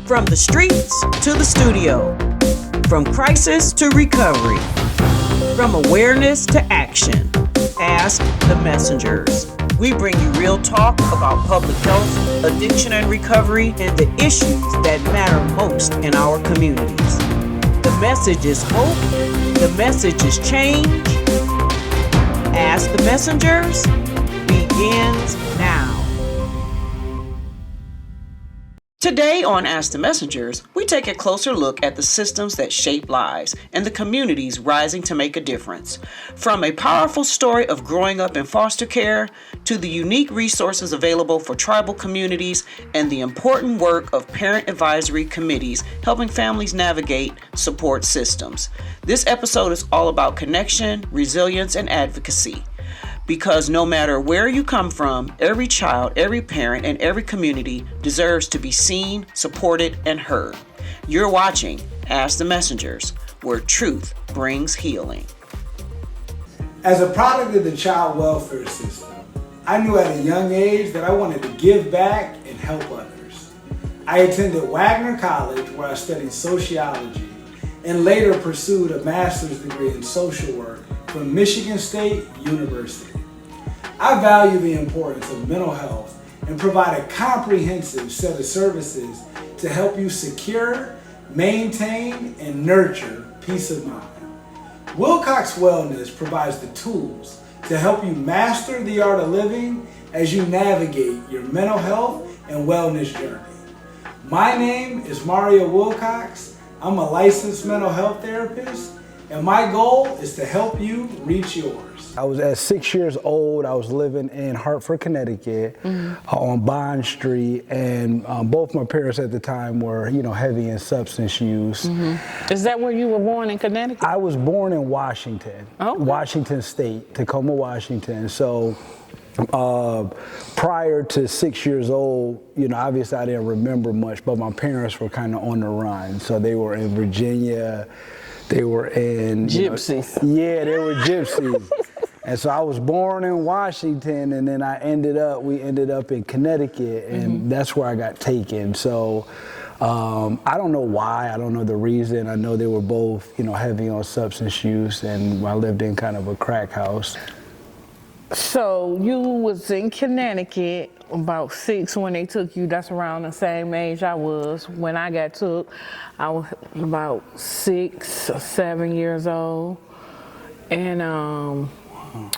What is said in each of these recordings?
From the streets to the studio, from crisis to recovery, from awareness to action. Ask the Messengers. We bring you real talk about public health, addiction and recovery, and the issues that matter most in our communities. The message is hope. The message is change. Ask the Messengers begins now. Today on Ask the Messengers, we take a closer look at the systems that shape lives and the communities rising to make a difference. From a powerful story of growing up in foster care to the unique resources available for tribal communities and the important work of parent advisory committees helping families navigate support systems. This episode is all about connection, resilience, and advocacy. Because no matter where you come from, every child, every parent, and every community deserves to be seen, supported, and heard. You're watching Ask the Messengers, where truth brings healing. As a product of the child welfare system, I knew at a young age that I wanted to give back and help others. I attended Wagner College, where I studied sociology, and later pursued a master's degree in social work from Michigan State University. I value the importance of mental health and provide a comprehensive set of services to help you secure, maintain, and nurture peace of mind. Wilcox Wellness provides the tools to help you master the art of living as you navigate your mental health and wellness journey. My name is Mario Wilcox. I'm a licensed mental health therapist, and my goal is to help you reach yours. I was at 6 years old. I was living in Hartford, Connecticut, on Bond Street, and both my parents at the time were, heavy in substance use. Is that where you were born, in Connecticut? I was born in Washington, Washington State, Tacoma, Washington. So prior to 6 years old, obviously I didn't remember much, but my parents were kind of on the run. So they were in Virginia. They were in gypsies. They were gypsies. And so I was born in Washington, and then we ended up in Connecticut, and that's where I got taken. So I don't know why, I don't know the reason. I know they were both, heavy on substance use, and I lived in kind of a crack house. So you was in Connecticut about 6 when they took you. That's around the same age I was when I got took. I was about 6 or 7 years old, and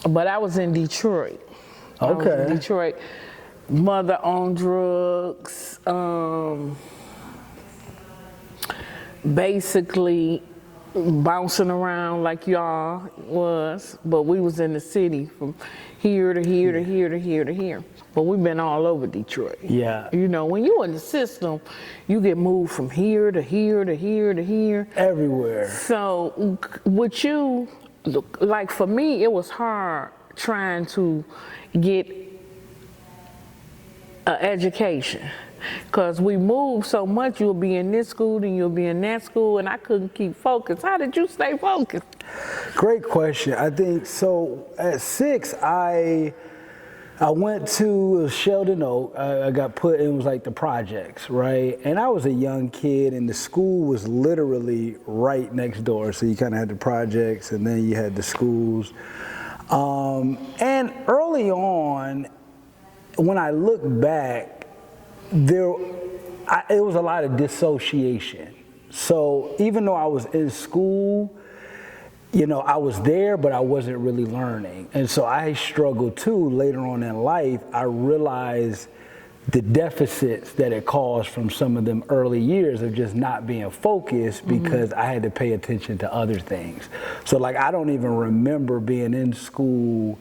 but I was in Detroit. Okay. I was in Detroit. Mother on drugs. Basically bouncing around like y'all was, but we was in the city from here to here to here to here to here. But we've been all over Detroit. Yeah. When you're in the system, you get moved from here to here to here to here. Everywhere. So with you, like for me, it was hard trying to get an education. Because we moved so much, you'll be in this school and you'll be in that school, and I couldn't keep focused. How did you stay focused? Great question. I think so. At 6, I went to Sheldon Oak. I got put in, was like the projects, right? And I was a young kid, and the school was literally right next door. So you kind of had the projects, and then you had the schools. And early on, when I look back, it was a lot of dissociation. So even though I was in school, I was there, but I wasn't really learning. And so I struggled too. Later on in life, I realized the deficits that it caused from some of them early years of just not being focused because I had to pay attention to other things. So I don't even remember being in school.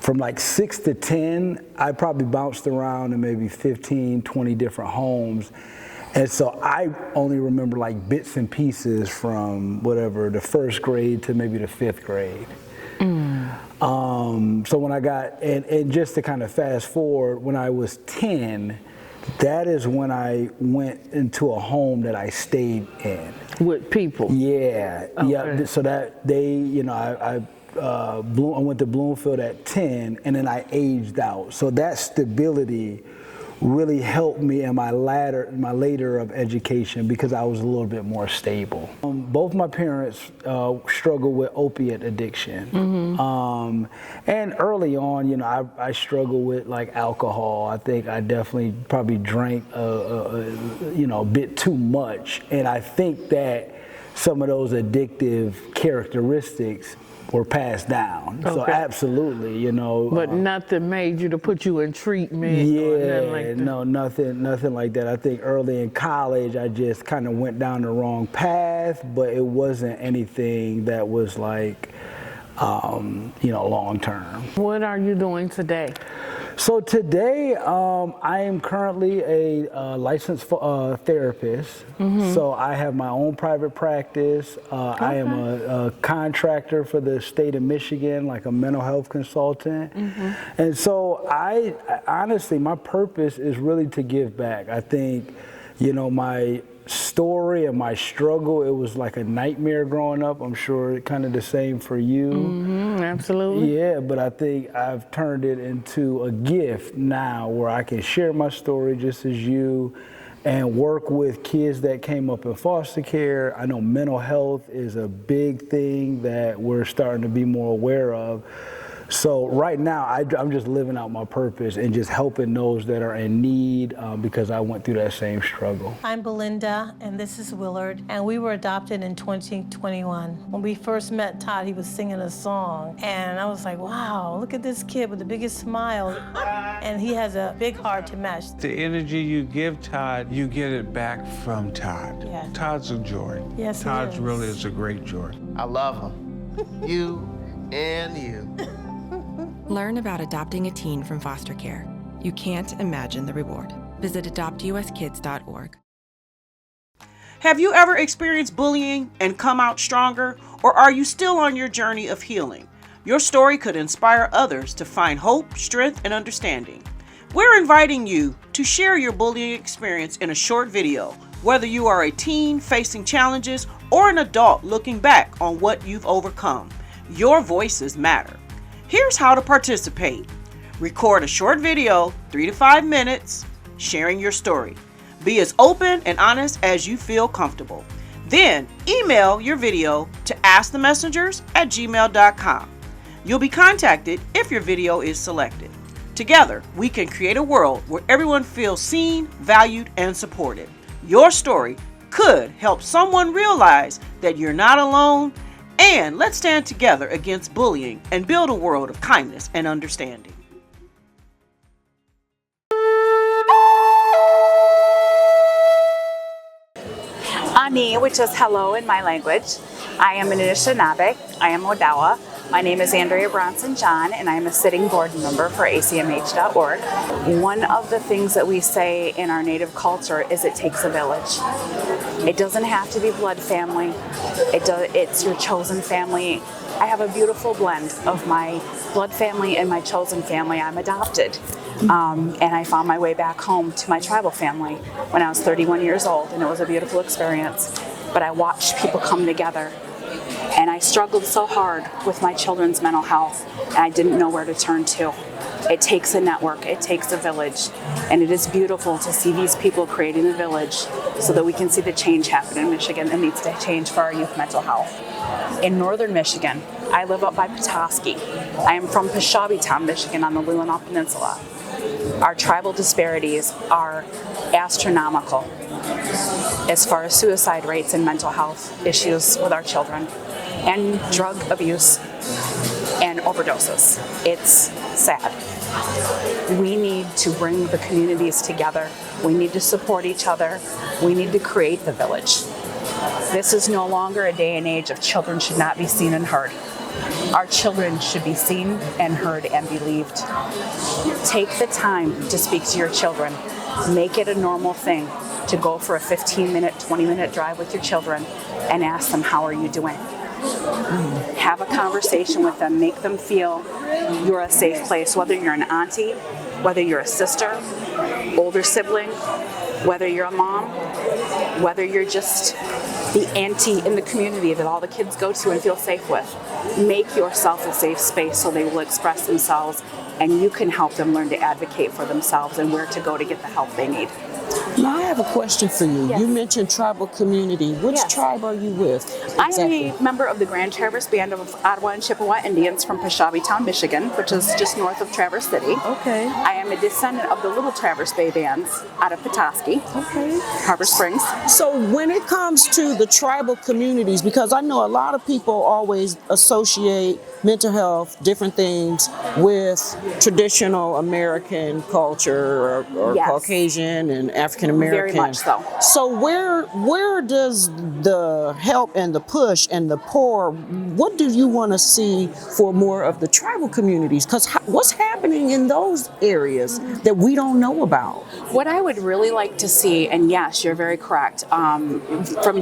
From 6 to 10, I probably bounced around in maybe 15, 20 different homes. And so I only remember bits and pieces from whatever, the first grade to maybe the 5th grade. So when I got, and just to kind of fast forward, when I was 10, that is when I went into a home that I stayed in. With people? Yeah, yeah. So that I went to Bloomfield at 10, and then I aged out. So that stability really helped me in my later of education because I was a little bit more stable. Both my parents struggled with opiate addiction. And early on, you know, I struggled with like alcohol. I think I definitely probably drank, you know, a bit too much. And I think that some of those addictive characteristics were passed down. So absolutely, you know. But nothing made you to put you in treatment or nothing like that? No, nothing like that. I think early in college, I just kind of went down the wrong path, but it wasn't anything that was like, you know, long term. What are you doing today? So today, I am currently a licensed therapist. So I have my own private practice. I am a contractor for the state of Michigan, like a mental health consultant. And so I honestly, my purpose is really to give back. I think, you know, my story and my struggle, it was like a nightmare growing up. I'm sure kind of the same for you. Absolutely. Yeah, but I think I've turned it into a gift now where I can share my story just as you and work with kids that came up in foster care. I know mental health is a big thing that we're starting to be more aware of. So right now, I'm just living out my purpose and just helping those that are in need because I went through that same struggle. I'm Belinda, and this is Willard, and we were adopted in 2021. When we first met Todd, he was singing a song, and I was like, wow, look at this kid with the biggest smile, and he has a big heart to match. The energy you give Todd, you get it back from Todd. Yeah. Todd's a joy. Yes, he Todd is. really is a great joy. I love him. You and you. Learn about adopting a teen from foster care. You can't imagine the reward. Visit adoptuskids.org. Have you ever experienced bullying and come out stronger? Or are you still on your journey of healing? Your story could inspire others to find hope, strength, and understanding. We're inviting you to share your bullying experience in a short video, whether you are a teen facing challenges or an adult looking back on what you've overcome. Your voices matter. Here's how to participate. Record a short video, 3 to 5 minutes, sharing your story. Be as open and honest as you feel comfortable. Then email your video to askthemessengers@gmail.com. You'll be contacted if your video is selected. Together, we can create a world where everyone feels seen, valued, and supported. Your story could help someone realize that you're not alone. And let's stand together against bullying and build a world of kindness and understanding. Ani, which is hello in my language. I am an Anishinaabe. I am Odawa. My name is Andrea Bronson John, and I am a sitting board member for ACMH.org. One of the things that we say in our native culture is it takes a village. It doesn't have to be blood family. It's your chosen family. I have a beautiful blend of my blood family and my chosen family. I'm adopted. And I found my way back home to my tribal family when I was 31 years old, and it was a beautiful experience. But I watched people come together. And I struggled so hard with my children's mental health, and I didn't know where to turn to. It takes a network, it takes a village, and it is beautiful to see these people creating a village so that we can see the change happen in Michigan that needs to change for our youth mental health. In northern Michigan, I live up by Petoskey. I am from Peshabytown, Michigan on the Leelanau Peninsula. Our tribal disparities are astronomical as far as suicide rates and mental health issues with our children, and drug abuse and overdoses. It's sad. We need to bring the communities together. We need to support each other. We need to create the village. This is no longer a day and age of children should not be seen and heard. Our children should be seen and heard and believed. Take the time to speak to your children. Make it a normal thing to go for a 15-minute, 20-minute drive with your children and ask them, how are you doing? Have a conversation with them. Make them feel you're a safe place, whether you're an auntie, whether you're a sister, older sibling, whether you're a mom, whether you're just the auntie in the community that all the kids go to and feel safe with. Make yourself a safe space so they will express themselves and you can help them learn to advocate for themselves and where to go to get the help they need. Now I have a question for you. Yes. You mentioned tribal community. Which Yes. tribe are you with? I am a member of the Grand Traverse Band of Ottawa and Chippewa Indians from Peshabi-town, Michigan, which is just north of Traverse City. Okay. I am a descendant of the Little Traverse Bay Bands out of Petoskey, Okay. Harbor Springs. So when it comes to the tribal communities, because I know a lot of people always associate mental health, different things, with traditional American culture or Yes. Caucasian and African American. Very much so. So where does the help and the push and the pour, what do you want to see for more of the tribal communities? Because what's happening in those areas that we don't know about? What I would really like to see, and yes, you're very correct, from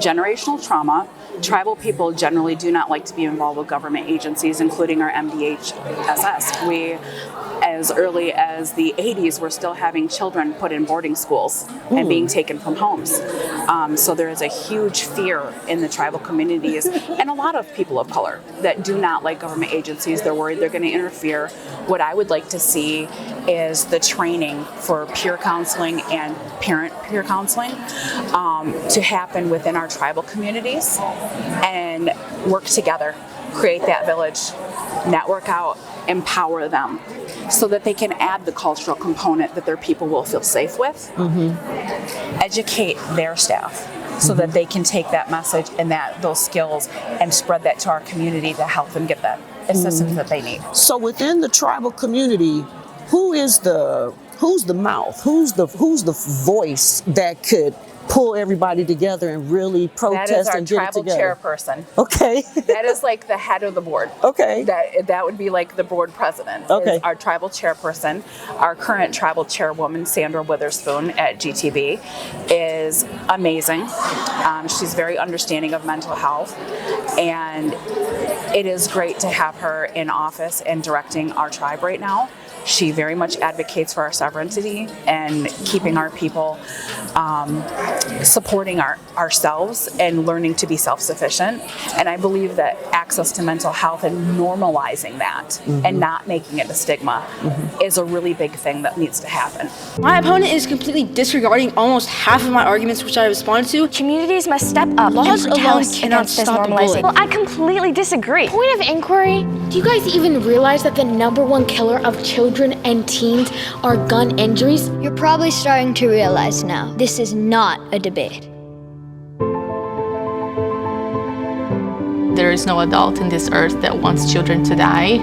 generational trauma, tribal people generally do not like to be involved with government agencies, including our MDHSS. We, as early as the 80s, were still having children put in boarding schools and being taken from homes. So there is a huge fear in the tribal communities and a lot of people of color that do not like government agencies. They're worried they're going to interfere. What I would like to see is the training for peer counseling and parent peer counseling to happen within our tribal communities and work together, create that village, network out, empower them so that they can add the cultural component that their people will feel safe with, educate their staff so that they can take that message and those skills and spread that to our community to help them get that assistance that they need. So within the tribal community, who's the mouth? Who's the voice that could pull everybody together and really protest That is our and get it tribal together? chairperson. Okay. That is like the head of the board. Okay. That would be like the board president. Okay. Is our tribal chairperson. Our current tribal chairwoman, Sandra Witherspoon at GTB, is amazing. She's very understanding of mental health, and it is great to have her in office and directing our tribe right now. She very much advocates for our sovereignty and keeping our people, supporting ourselves and learning to be self-sufficient. And I believe that access to mental health and normalizing that and not making it a stigma is a really big thing that needs to happen. My opponent is completely disregarding almost half of my arguments which I responded to. Communities must step up Laws and alone protest cannot against this stop a normalizing. bullet. Well, I completely disagree. Point of inquiry, do you guys even realize that the #1 killer of children and teens are gun injuries? You're probably starting to realize now, this is not a debate. There is no adult in this earth that wants children to die.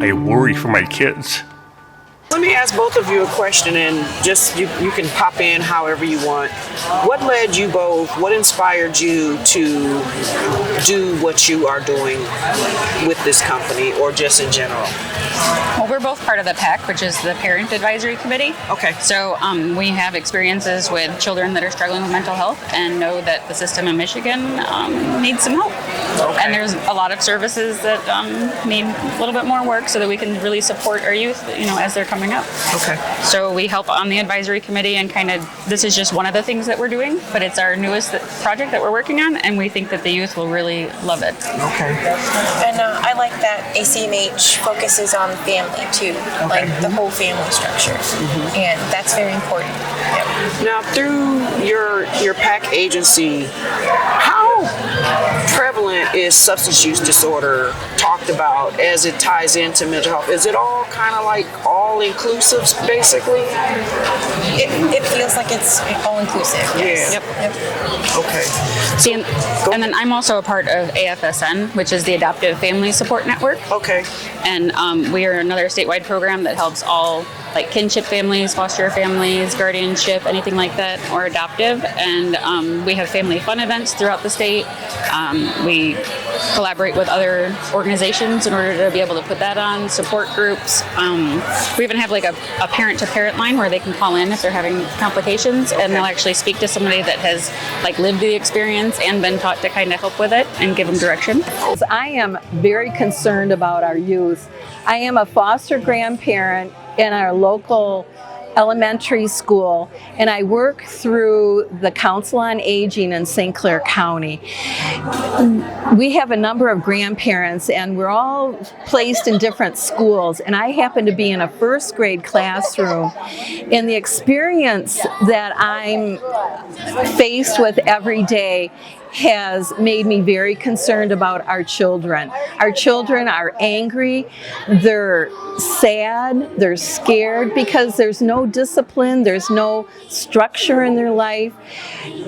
I worry for my kids. Let me ask both of you a question, and just you can pop in however you want. What led you both, what inspired you to do what you are doing with this company or just in general? Well, we're both part of the PAC, which is the Parent Advisory Committee. Okay. So we have experiences with children that are struggling with mental health and know that the system in Michigan needs some help. Okay. And there's a lot of services that need a little bit more work so that we can really support our youth, as they're coming up. Okay. So we help on the advisory committee, and this is just one of the things that we're doing, but it's our newest project that we're working on, and we think that the youth will really love it. Okay. And I like that ACMH focuses on family too, like the whole family structure, and that's very important. Yep. Now, through your PAC agency, how prevalent is substance use disorder talked about as it ties into mental health? Is it all kind of like all-inclusive, basically? It feels like it's all-inclusive, yes. Yeah. Yep. Okay. See, and then I'm also a part of AFSN, which is the Adoptive Family Support Network. Okay. And we are another statewide program that helps all like kinship families, foster families, guardianship, anything like that, or adoptive. And we have family fun events throughout the state. We collaborate with other organizations in order to be able to put that on, support groups. We even have like a parent-to-parent line where they can call in if they're having complications, and they'll actually speak to somebody that has like lived the experience and been taught to kind of help with it and give them direction. I am very concerned about our youth. I am a foster grandparent in our local elementary school, and I work through the Council on Aging in St. Clair County. We have a number of grandparents, and we're all placed in different schools, and I happen to be in a first grade classroom, and the experience that I'm faced with every day has made me very concerned about our children. Our children are angry, they're sad, they're scared because there's no discipline, there's no structure in their life,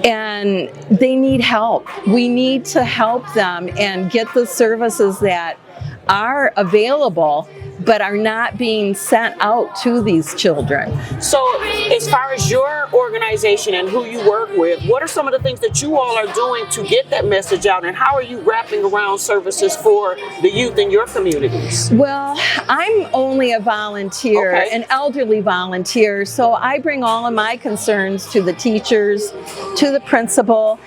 and they need help. We need to help them and get the services that are available but are not being sent out to these children. So as far as your organization and who you work with, what are some of the things that you all are doing to get that message out, and how are you wrapping around services for the youth in your communities? Well, I'm only a volunteer, an elderly volunteer, so I bring all of my concerns to the teachers, to the principal,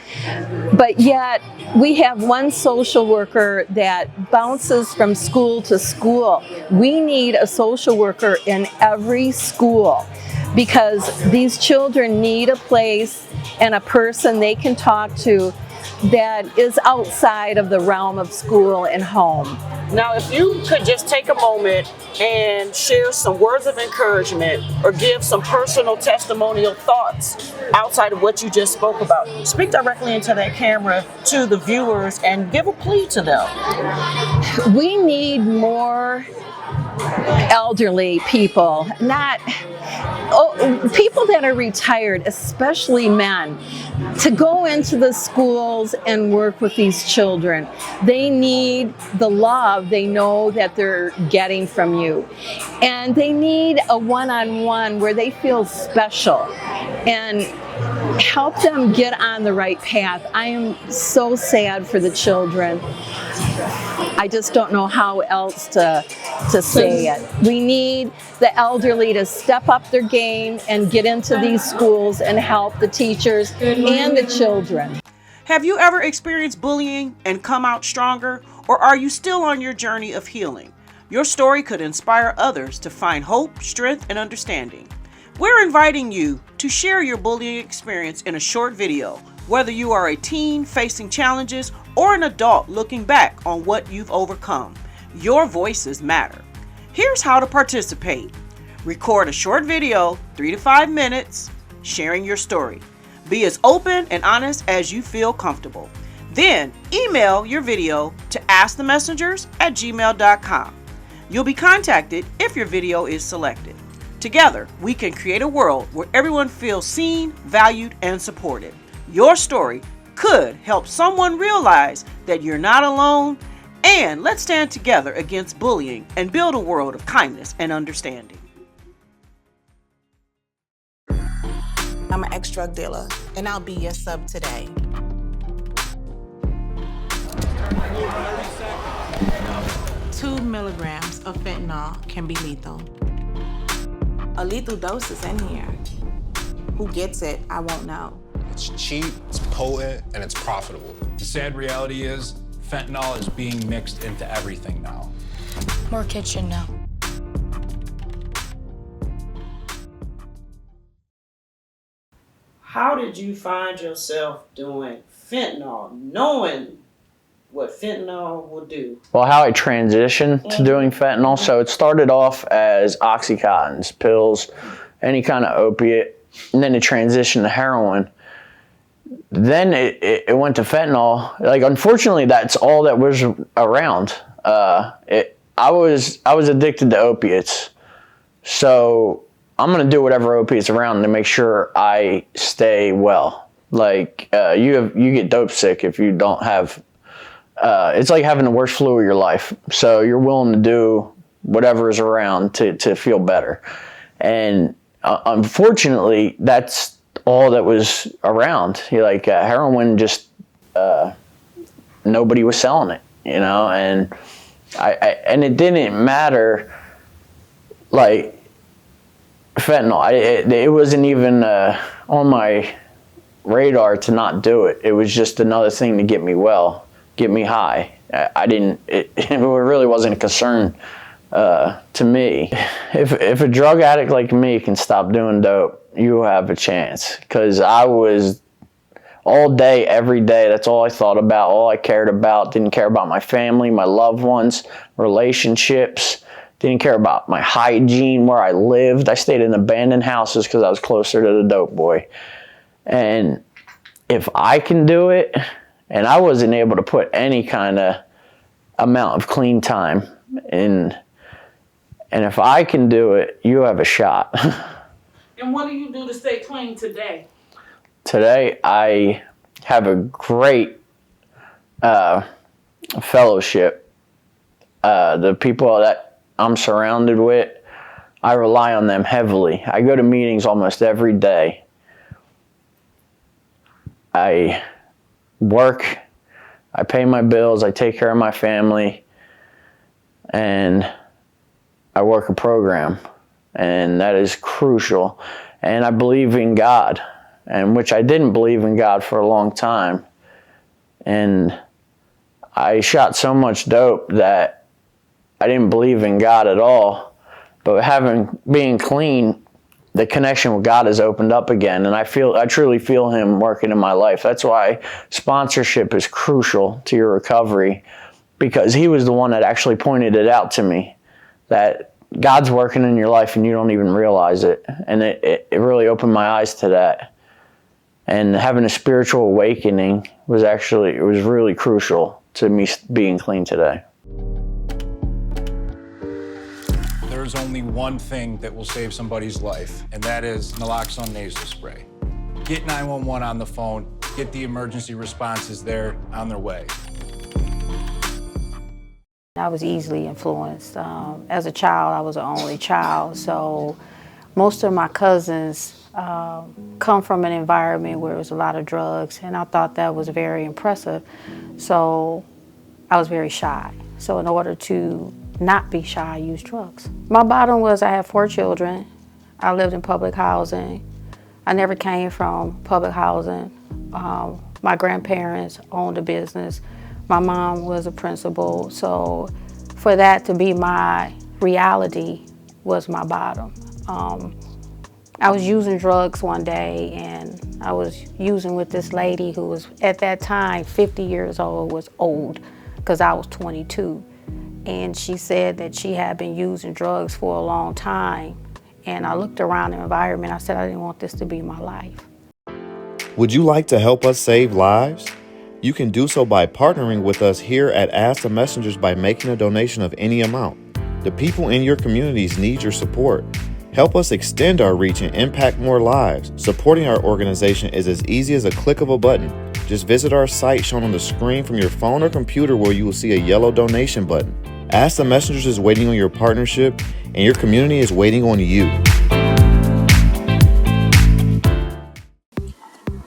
but yet we have one social worker that bounces from school to school. We need a social worker in every school because these children need a place and a person they can talk to that is outside of the realm of school and home. Now, if you could just take a moment and share some words of encouragement or give some personal testimonial thoughts outside of what you just spoke about. Speak directly into that camera to the viewers and give a plea to them. We need more elderly people, people that are retired, especially men, to go into the schools and work with these children. They need the love they know that they're getting from you. And they need a one-on-one where they feel special and help them get on the right path. I am so sad for the children. I just don't know how else to say it. We need the elderly to step up their game and get into these schools and help the teachers and the children. Have you ever experienced bullying and come out stronger, or are you still on your journey of healing? Your story could inspire others to find hope, strength, and understanding. We're inviting you to share your bullying experience in a short video, whether you are a teen facing challenges or an adult looking back on what you've overcome. Your voices matter. Here's how to participate. Record a short video, 3 to 5 minutes, sharing your story. Be as open and honest as you feel comfortable. Then email your video to askthemessengers@gmail.com. You'll be contacted if your video is selected. Together, we can create a world where everyone feels seen, valued, and supported. Your story could help someone realize that you're not alone, and let's stand together against bullying and build a world of kindness and understanding. I'm an ex-drug dealer, and I'll be your sub today. Two milligrams of fentanyl can be lethal. A lethal dose is in here. Who gets it, I won't know. It's cheap, it's potent, and it's profitable. The sad reality is, fentanyl is being mixed into everything now. More kids should know. How did you find yourself doing fentanyl, knowing what fentanyl will do? Well, how I transitioned to doing fentanyl, so it started off as Oxycontins, pills, any kind of opiate, and then it transitioned to heroin. Then it went to fentanyl. Like, unfortunately, that's all that was around. I was addicted to opiates, so I'm gonna do whatever opiates around to make sure I stay well. Like, you get dope sick if you don't have. It's like having the worst flu of your life. So you're willing to do whatever is around to feel better. And unfortunately, that's all that was around. Like, heroin, just nobody was selling it, you know. And and it didn't matter. Like, fentanyl, it wasn't even on my radar to not do it. It was just another thing to get me well, get me high. It really wasn't a concern to me. If a drug addict like me can stop doing dope, you have a chance. Because I was all day, every day, that's all I thought about, all I cared about. Didn't care about my family, my loved ones, relationships. Didn't care about my hygiene, where I lived. I stayed in abandoned houses because I was closer to the dope boy. And if I can do it, and I wasn't able to put any kind of amount of clean time in, and if I can do it, you have a shot. And what do you do to stay clean today? Today, I have a great fellowship. The people that I'm surrounded with, I rely on them heavily. I go to meetings almost every day. I work, I pay my bills, I take care of my family, and I work a program, and that is crucial. And I believe in God, and which I didn't believe in God for a long time. And I shot so much dope that I didn't believe in God at all. But being clean, the connection with God has opened up again, and I truly feel Him working in my life. That's why sponsorship is crucial to your recovery, because He was the one that actually pointed it out to me, that God's working in your life and you don't even realize it. And it really opened my eyes to that. And having a spiritual awakening was really crucial to me being clean today. There's only one thing that will save somebody's life, and that is naloxone nasal spray. Get 911 on the phone, get the emergency responses there on their way. I was easily influenced. As a child, I was an only child, so most of my cousins come from an environment where there was a lot of drugs, and I thought that was very impressive. So I was very shy. So in order to not be shy, I used drugs. My bottom was I had 4 children. I lived in public housing. I never came from public housing. My grandparents owned a business. My mom was a principal. So for that to be my reality was my bottom. I was using drugs one day, and I was using with this lady who was at that time 50 years old, was old, because I was 22. And she said that she had been using drugs for a long time. And I looked around the environment. I said, I didn't want this to be my life. Would you like to help us save lives? You can do so by partnering with us here at Ask the Messengers by making a donation of any amount. The people in your communities need your support. Help us extend our reach and impact more lives. Supporting our organization is as easy as a click of a button. Just visit our site shown on the screen from your phone or computer, where you will see a yellow donation button. Ask the Messengers is waiting on your partnership, and your community is waiting on you.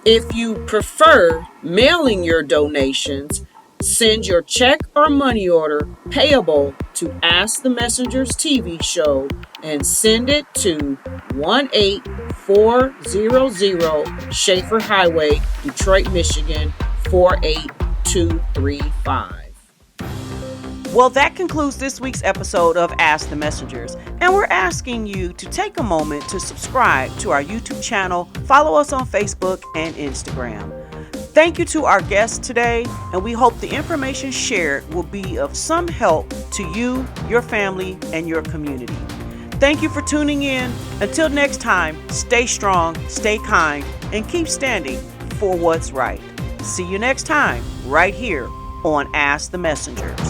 If you prefer mailing your donations, send your check or money order payable to Ask the Messengers TV show and send it to 18400 Schaefer Highway, Detroit, Michigan 48235. Well, that concludes this week's episode of Ask the Messengers, and we're asking you to take a moment to subscribe to our YouTube channel, follow us on Facebook and Instagram. Thank you to our guests today, and we hope the information shared will be of some help to you, your family, and your community. Thank you for tuning in. Until next time, stay strong, stay kind, and keep standing for what's right. See you next time, right here on Ask the Messengers.